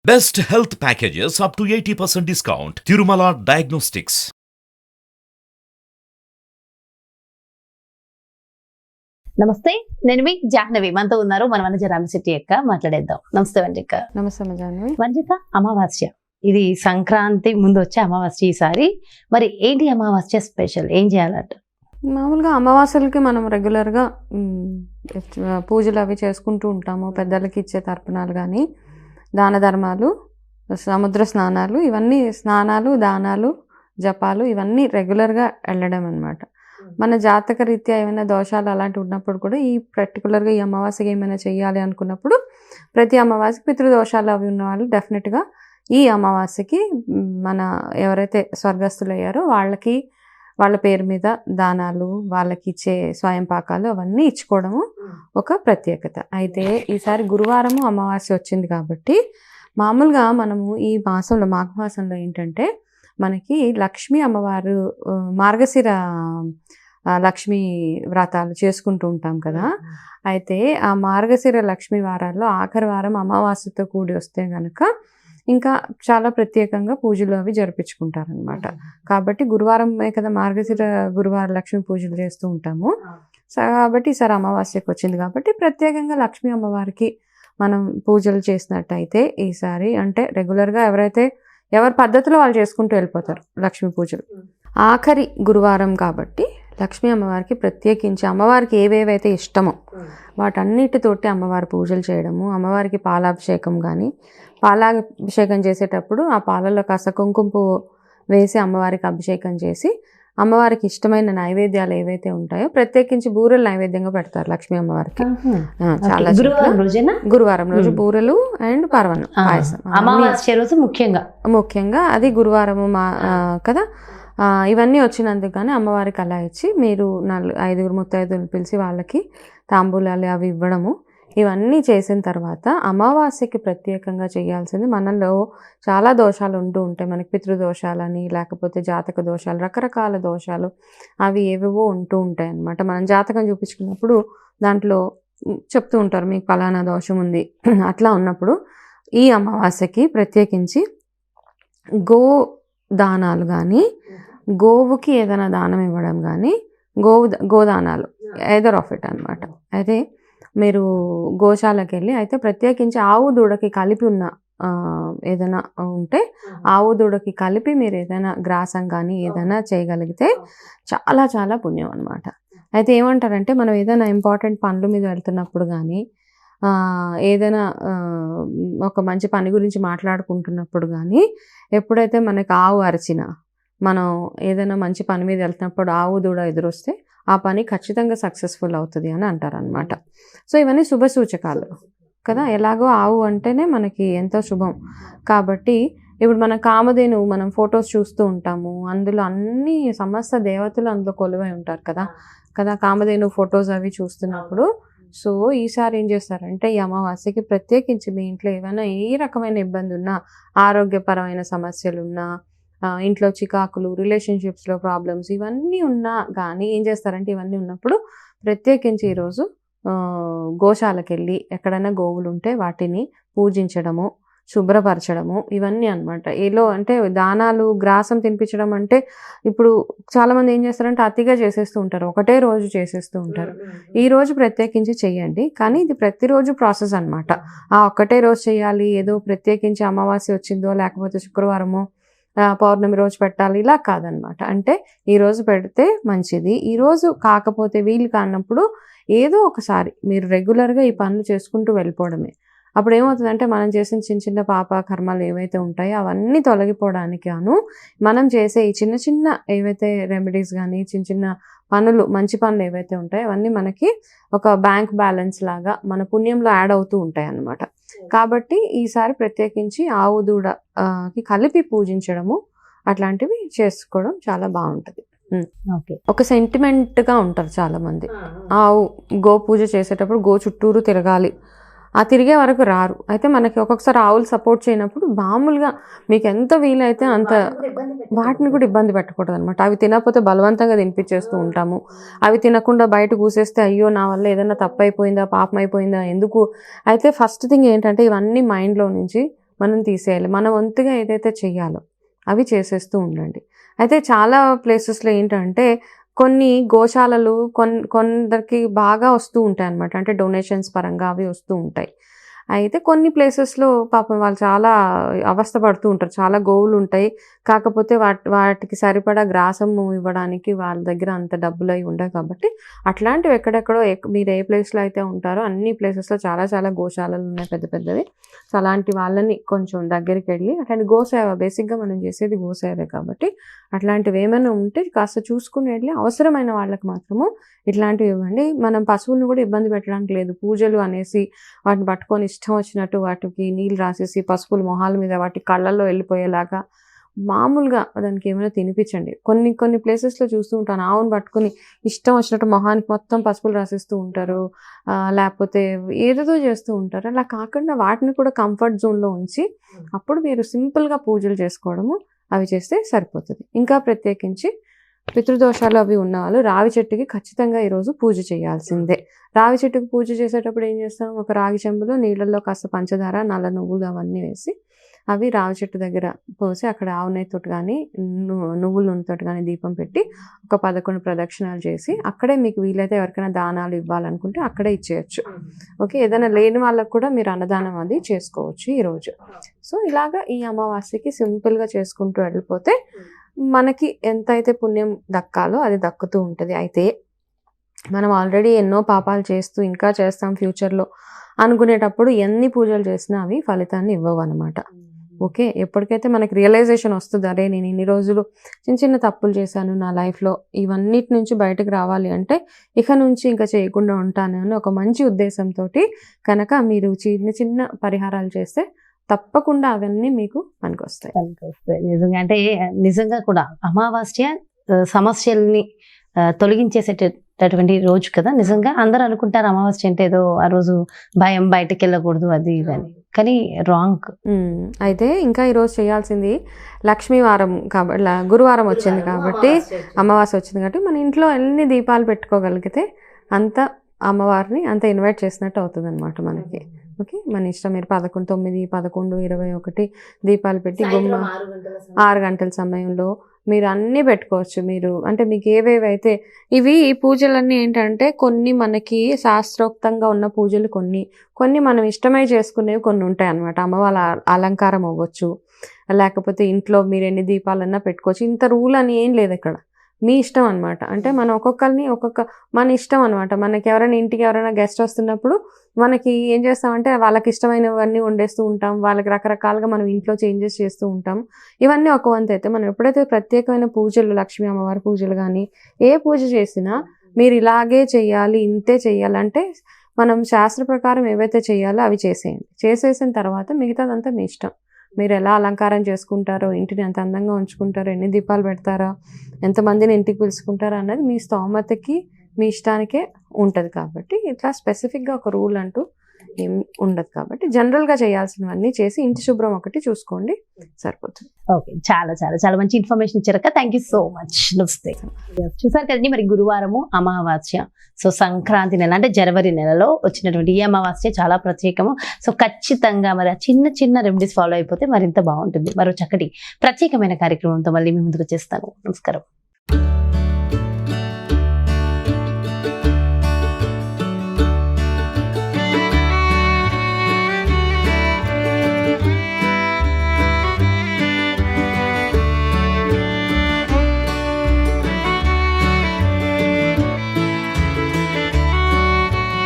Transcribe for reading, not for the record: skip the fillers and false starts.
Best health packages up to 80% discount. Tirumala Diagnostics. నమస్తే, నేను మీ జాహ్నవి. మనతో ఉన్నారు మన వనజ రామశెట్టి అక్క. మాట్లాడేద్దాం. నమస్తే వంజిక. నమస్తే జాహ్నవి. వంజిక, అమావాస్య ఇది సంక్రాంతి ముందు వచ్చే అమావాస్య ఈసారి. మరి ఏంటి అమావాస్య స్పెషల్? ఏం చేయాలంట? మామూలుగా అమావాస్యలకి మనం రెగ్యులర్గా పూజలు అవి చేసుకుంటూ ఉంటాము. పెద్దలకి ఇచ్చే తర్పణాలు కానీ, దాన ధర్మాలు, సముద్ర స్నానాలు, ఇవన్నీ స్నానాలు, దానాలు, జపాలు ఇవన్నీ రెగ్యులర్గా వెళ్ళడం అనమాట. మన జాతక రీత్యా ఏమైనా దోషాలు అలాంటివి ఉన్నప్పుడు కూడా ఈ పర్టికులర్గా ఈ అమావాస్యకి ఏమైనా చేయాలి అనుకున్నప్పుడు ప్రతి అమావాస్యకి పితృదోషాలు అవి ఉన్న వాళ్ళు డెఫినెట్గా ఈ అమావాస్యకి మన ఎవరైతే స్వర్గస్థులు అయ్యారో వాళ్ళకి వాళ్ళ పేరు మీద దానాలు, వాళ్ళకి ఇచ్చే స్వయం పాకాలు అవన్నీ ఇచ్చుకోవడము ఒక ప్రత్యేకత. అయితే ఈసారి గురువారము అమావాస్య వచ్చింది కాబట్టి మామూలుగా మనము ఈ మాసంలో మాఘమాసంలో ఏంటంటే మనకి లక్ష్మీ అమ్మవారు మార్గశిర లక్ష్మీ వ్రతాలు చేసుకుంటూ ఉంటాం కదా. అయితే ఆ మార్గశిర లక్ష్మీ వారాల్లో ఆఖరి వారం అమావాస్యతో కూడి వస్తే కనుక ఇంకా చాలా ప్రత్యేకంగా పూజలు అవి జరిపించుకుంటారనమాట. కాబట్టి గురువారమే కదా మార్గశిర గురువారం లక్ష్మీ పూజలు చేస్తూ ఉంటాము. కాబట్టి ఈసారి అమావాస్యకు వచ్చింది కాబట్టి ప్రత్యేకంగా లక్ష్మీ అమ్మవారికి మనం పూజలు చేసినట్టయితే ఈసారి అంటే రెగ్యులర్గా ఎవరి పద్ధతిలో వాళ్ళు చేసుకుంటూ వెళ్ళిపోతారు లక్ష్మీ పూజలు. ఆఖరి గురువారం కాబట్టి లక్ష్మీ అమ్మవారికి ప్రత్యేకించి అమ్మవారికి ఏవేవైతే ఇష్టమో వాటన్నిటితోటి అమ్మవారి పూజలు చేయడము, అమ్మవారికి పాలాభిషేకం కానీ, పాలాభిషేకం చేసేటప్పుడు ఆ పాలలో కాస్త కుంకుమ పువ్వు వేసి అమ్మవారికి అభిషేకం చేసి అమ్మవారికి ఇష్టమైన నైవేద్యాలు ఏవైతే ఉంటాయో ప్రత్యేకించి బూరెలు నైవేద్యంగా పెడతారు లక్ష్మీ అమ్మవారికి. చాలా గురువారం రోజు బూరెలు అండ్ పరవన్నం పాయసం అమావాస్య రోజు ముఖ్యంగా అది గురువారము కదా. ఇవన్నీ వచ్చినందుకు కానీ అమ్మవారికి అలా ఇచ్చి మీరు 5 ముత్తైదులు పిలిచి వాళ్ళకి తాంబూలాలు అవి ఇవ్వడము ఇవన్నీ చేసిన తర్వాత అమావాస్యకి ప్రత్యేకంగా చేయాల్సింది, మనలో చాలా దోషాలు ఉంటూ ఉంటాయి. మనకి పితృదోషాలని లేకపోతే జాతక దోషాలు, రకరకాల దోషాలు అవి ఏవేవో ఉంటూ ఉంటాయి అన్నమాట. మనం జాతకం చూపించుకున్నప్పుడు దాంట్లో చెప్తూ ఉంటారు మీకు ఫలానా దోషం ఉంది. అట్లా ఉన్నప్పుడు ఈ అమావాస్యకి ప్రత్యేకించి గోదానాలు కానీ, గోవుకి ఏదైనా దానం ఇవ్వడం కానీ, గోదానాలు ఎదర్ ఆఫ్ ఇట్ అనమాట. అయితే మీరు గోశాలకు వెళ్ళి అయితే ప్రత్యేకించి ఆవు దూడకి కలిపి ఉన్న ఏదైనా ఉంటే ఆవు దూడకి కలిపి మీరు ఏదైనా గ్రాసం కానీ ఏదైనా చేయగలిగితే చాలా చాలా పుణ్యం అనమాట. అయితే ఏమంటారంటే మనం ఏదైనా ఇంపార్టెంట్ పనుల మీద వెళ్తున్నప్పుడు కానీ, ఏదైనా ఒక మంచి పని గురించి మాట్లాడుకుంటున్నప్పుడు కానీ, ఎప్పుడైతే మనకి ఆవు అరిచినా, మనం ఏదైనా మంచి పని మీద వెళ్తున్నప్పుడు ఆవు దూడ ఎదురొస్తే ఆ పని ఖచ్చితంగా సక్సెస్ఫుల్ అవుతుంది అని అంటారనమాట. సో ఇవన్నీ శుభ సూచకాలు కదా. ఎలాగో ఆవు అంటేనే మనకి ఎంతో శుభం కాబట్టి ఇప్పుడు మన కామధేను మనం ఫొటోస్ చూస్తూ ఉంటాము, అందులో అన్ని సమస్త దేవతలు అందులో కొలువై ఉంటారు కదా కామధేను ఫొటోస్ అవి చూస్తున్నప్పుడు. సో ఈసారి ఏం చేస్తారంటే ఈ అమావాస్యకి ప్రత్యేకించి మీ ఇంట్లో ఏమైనా ఏ రకమైన ఇబ్బంది ఉన్నా, ఆరోగ్యపరమైన సమస్యలు ఉన్నా, ఇంట్లో చికాకులు, రిలేషన్షిప్స్లో ప్రాబ్లమ్స్ ఇవన్నీ ఉన్నా కానీ ఏం చేస్తారంటే ఇవన్నీ ఉన్నప్పుడు ప్రత్యేకించి ఈరోజు గోశాలకు వెళ్ళి ఎక్కడైనా గోవులు ఉంటే వాటిని పూజించడము, శుభ్రపరచడము ఇవన్నీ అనమాట. ఏలో అంటే దానాలు, గ్రాసం తినిపించడం అంటే ఇప్పుడు చాలామంది ఏం చేస్తారంటే అతిగా చేసేస్తూ ఉంటారు, ఒకటే రోజు చేసేస్తూ ఉంటారు. ఈ రోజు ప్రత్యేకించి చెయ్యండి, కానీ ఇది ప్రతిరోజు ప్రాసెస్ అనమాట. ఒక్కటే రోజు చేయాలి, ఏదో ప్రత్యేకించి అమావాస్య వచ్చిందో లేకపోతే శుక్రవారమో పౌర్ణమి రోజు పెట్టాలి ఇలా కాదనమాట. అంటే ఈరోజు పెడితే మంచిది, ఈరోజు కాకపోతే వీలు కానప్పుడు ఏదో ఒకసారి మీరు రెగ్యులర్గా ఈ పనులు చేసుకుంటూ వెళ్ళిపోవడమే. అప్పుడు ఏమవుతుందంటే మనం చేసిన చిన్న చిన్న పాప కర్మలు ఏవైతే ఉంటాయో అవన్నీ తొలగిపోవడానికి గాను మనం చేసే ఈ చిన్న చిన్న ఏవైతే రెమెడీస్ కానీ, చిన్న చిన్న పనులు, మంచి పనులు ఏవైతే ఉంటాయో అవన్నీ మనకి ఒక బ్యాంక్ బ్యాలెన్స్ లాగా మన పుణ్యంలో యాడ్ అవుతూ ఉంటాయి అన్నమాట. కాబట్టి ఈసారి ప్రత్యేకించి ఆవు దూడకి కలిపి పూజించడము అట్లాంటివి చేసుకోవడం చాలా బాగుంటుంది. ఒక సెంటిమెంట్గా ఉంటారు చాలామంది. ఆవు గో పూజ చేసేటప్పుడు గో చుట్టూరు తిరగాలి, ఆ తిరిగే వరకు రారు. అయితే మనకి ఒక్కొక్కసారి ఆవులు సపోర్ట్ చేయనప్పుడు మామూలుగా మీకు ఎంత వీలైతే అంత వాటిని కూడా ఇబ్బంది పెట్టకూడదు అనమాట. అవి తినకపోతే బలవంతంగా తినిపించేస్తూ ఉంటాము. అవి తినకుండా బయట కూసేస్తే అయ్యో నా వల్ల ఏదైనా తప్పు అయిపోయిందా, పాపం అయిపోయిందా, ఎందుకు. అయితే ఫస్ట్ థింగ్ ఏంటంటే ఇవన్నీ మైండ్లో నుంచి మనం తీసేయాలి. మన వంతుగా ఏదైతే చెయ్యాలో అవి చేసేస్తూ ఉండండి. అయితే చాలా ప్లేసెస్‌లో ఏంటంటే కొన్ని గోశాలలు కొందరికి బాగా వస్తూ ఉంటాయన్నమాట. అంటే డొనేషన్స్ పరంగా అవి వస్తూ ఉంటాయి. అయితే కొన్ని ప్లేసెస్‌లో పాపం వాళ్ళు చాలా అవస్థ పడుతూ ఉంటారు. చాలా గోవులుంటాయి. కాకపోతే వాటికి సరిపడా గ్రాసము ఇవ్వడానికి వాళ్ళ దగ్గర అంత డబ్బులయి ఉండవు కాబట్టి, అట్లాంటివి ఎక్కడెక్కడో మీరు ఏ ప్లేస్‌లో అయితే ఉంటారో అన్ని ప్లేసెస్‌లో చాలా చాలా గోశాలలున్నాయి పెద్ద పెద్దవి. సో, అలాంటి వాళ్ళని కొంచెం దగ్గరికెళ్ళి అట్లాంటి గోసేవ బేసిక్‌గా మనం చేసేది గోసేవే కాబట్టి, అట్లాంటివేమైనా ఉంటే కాస్త చూసుకొని వెళ్ళి అవసరమైన వాళ్ళకి మాత్రము ఇట్లాంటివి ఇవ్వండి. మనం పశువులను కూడా ఇబ్బంది పెట్టడానికి లేదు. పూజలు అనేసి వాటిని పట్టుకొని ఇష్టం వచ్చినట్టు వాటికి నీళ్ళు రాసేసి పసుపులు మొహాల మీద వాటి కళ్ళల్లో వెళ్ళిపోయేలాగా మామూలుగా దానికి ఏమైనా తినిపించండి. కొన్ని ప్లేసెస్‌లో చూస్తూ ఉంటాను. ఆవును పట్టుకొని ఇష్టం వచ్చినట్టు మొహానికి మొత్తం పసుపులు రాసేస్తూ ఉంటారు. లేకపోతే ఏదేదో చేస్తూ ఉంటారు. అలా కాకుండా వాటిని కూడా కంఫర్ట్ జోన్‌లో ఉంచి అప్పుడు మీరు సింపుల్‌గా పూజలు చేసుకోవడము అవి చేస్తే సరిపోతుంది. ఇంకా ప్రత్యేకించి పితృదోషాలు అవి ఉన్నవాళ్ళు రావి చెట్టుకి ఖచ్చితంగా ఈరోజు పూజ చేయాల్సిందే. రావి చెట్టుకి పూజ చేసేటప్పుడు ఏం చేస్తాం, ఒక రాగి చెంబులో నీళ్ళల్లో కాస్త పంచదార, నల్ల నువ్వులు అవన్నీ వేసి అవి రావి చెట్టు దగ్గర పోసి అక్కడ ఆవు నెయ్యితోటి కానీ నువ్వుల నూనెతోటి కానీ దీపం పెట్టి ఒక 11 ప్రదక్షిణాలు చేసి అక్కడే మీకు వీలైతే ఎవరికైనా దానాలు ఇవ్వాలనుకుంటే అక్కడే ఇచ్చేయచ్చు. ఓకే, ఏదైనా లేని వాళ్ళకు కూడా మీరు అన్నదానం అది చేసుకోవచ్చు ఈరోజు. సో ఇలాగా ఈ అమావాస్యకి సింపుల్గా చేసుకుంటూ వెళ్ళిపోతే మనకి ఎంతైతే పుణ్యం దక్కాలో అది దక్కుతూ ఉంటుంది. అయితే మనం ఆల్రెడీ ఎన్నో పాపాలు చేస్తూ ఇంకా చేస్తాం ఫ్యూచర్లో అనుకునేటప్పుడు ఎన్ని పూజలు చేసినా అవి ఫలితాన్ని ఇవ్వవు అనమాట. ఓకే, ఎప్పటికైతే మనకి రియలైజేషన్ వస్తుంది, అరే నేను ఇన్ని రోజులు చిన్న చిన్న తప్పులు చేశాను నా లైఫ్లో, ఇవన్నిటి నుంచి బయటకు రావాలి అంటే ఇక నుంచి ఇంకా చేయకుండా ఉంటాను అని ఒక మంచి ఉద్దేశంతో కనుక మీరు చిన్న చిన్న పరిహారాలు చేస్తే తప్పకుండా అవన్నీ మీకు పనికొస్తాయి. నిజంగా అంటే నిజంగా కూడా అమావాస్య సమస్యల్ని తొలగించేసేటటువంటి రోజు కదా. నిజంగా అందరూ అనుకుంటారు అమావాస్య అంటే ఏదో ఆ రోజు భయం, బయటకు వెళ్ళకూడదు అది ఇది అని, కానీ రాంగ్. అయితే ఇంకా ఈరోజు చేయాల్సింది లక్ష్మీవారం కాబట్టి, గురువారం వచ్చింది కాబట్టి, అమావాస్య వచ్చింది కాబట్టి మన ఇంట్లో ఎన్ని దీపాలు పెట్టుకోగలిగితే అంత అమ్మవారిని అంత ఇన్వైట్ చేసినట్టు అవుతుంది అనమాట మనకి. ఓకే, మన ఇష్టం. మీరు 11, 9, 11, 21 దీపాలు పెట్టి 6 గంటల సమయంలో మీరు అన్నీ పెట్టుకోవచ్చు. మీరు అంటే మీకు ఏవేవైతే ఈ పూజలన్నీ ఏంటంటే కొన్ని మనకి శాస్త్రోక్తంగా ఉన్న పూజలు, కొన్ని మనం ఇష్టమై చేసుకునేవి కొన్ని ఉంటాయి అన్నమాట. అమ్మవారి అలంకారం అవ్వచ్చు, లేకపోతే ఇంట్లో మీరు ఎన్ని దీపాలన్నా పెట్టుకోవచ్చు. ఇంత రూల్ అని ఏం లేదు ఇక్కడ, మీ ఇష్టం అనమాట. అంటే మనం ఒక్కొక్కరిని మన ఇష్టం అనమాట. మనకి ఇంటికి ఎవరైనా గెస్ట్ వస్తున్నప్పుడు మనకి ఏం చేస్తామంటే వాళ్ళకి ఇష్టమైనవన్నీ వండేస్తూ ఉంటాం, వాళ్ళకి రకరకాలుగా మనం ఇంట్లో చేంజెస్ చేస్తూ ఉంటాం. ఇవన్నీ ఒక వంతు. అయితే మనం ఎప్పుడైతే ప్రత్యేకమైన పూజలు, లక్ష్మీ అమ్మవారి పూజలు కానీ ఏ పూజ చేసినా మీరు ఇలాగే చెయ్యాలి, ఇంతే చెయ్యాలంటే మనం శాస్త్ర ప్రకారం ఏవైతే చేయాలో అవి చేసేయండి. చేసేసిన తర్వాత మిగతాదంతా మీ ఇష్టం. మీరు ఎలా అలంకారం చేసుకుంటారో, ఇంటిని ఎంత అందంగా ఉంచుకుంటారో, ఎన్ని దీపాలు పెడతారో, ఎంతమందిని ఇంటికి పిలుచుకుంటారో అన్నది మీ స్తోమతకి మీ ఇష్టానికే ఉంటుంది. కాబట్టి ఇట్లా స్పెసిఫిక్గా ఒక రూల్ అంటూ ఏం ఉండదు. కాబట్టి జనరల్గా చేయాల్సినవన్నీ చేసి ఇంటి శుభ్రం ఒకటి చూసుకోండి, సరిపోతుంది. ఓకే, చాలా చాలా చాలా మంచి ఇన్ఫర్మేషన్ ఇచ్చారక్క. Thank you so much. నమస్తే. చూసారు కదండి, మరి గురువారము అమావాస్య. సో సంక్రాంతి నెల అంటే జనవరి నెలలో వచ్చినటువంటి ఈ అమావాస్య చాలా ప్రత్యేకము. సో ఖచ్చితంగా మరి ఆ చిన్న చిన్న రెమెడీస్ ఫాలో అయిపోతే మరింత బాగుంటుంది. మరో చక్కటి ప్రత్యేకమైన కార్యక్రమంతో మళ్ళీ మీ ముందుకు వచ్చేస్తాను. నమస్కారం.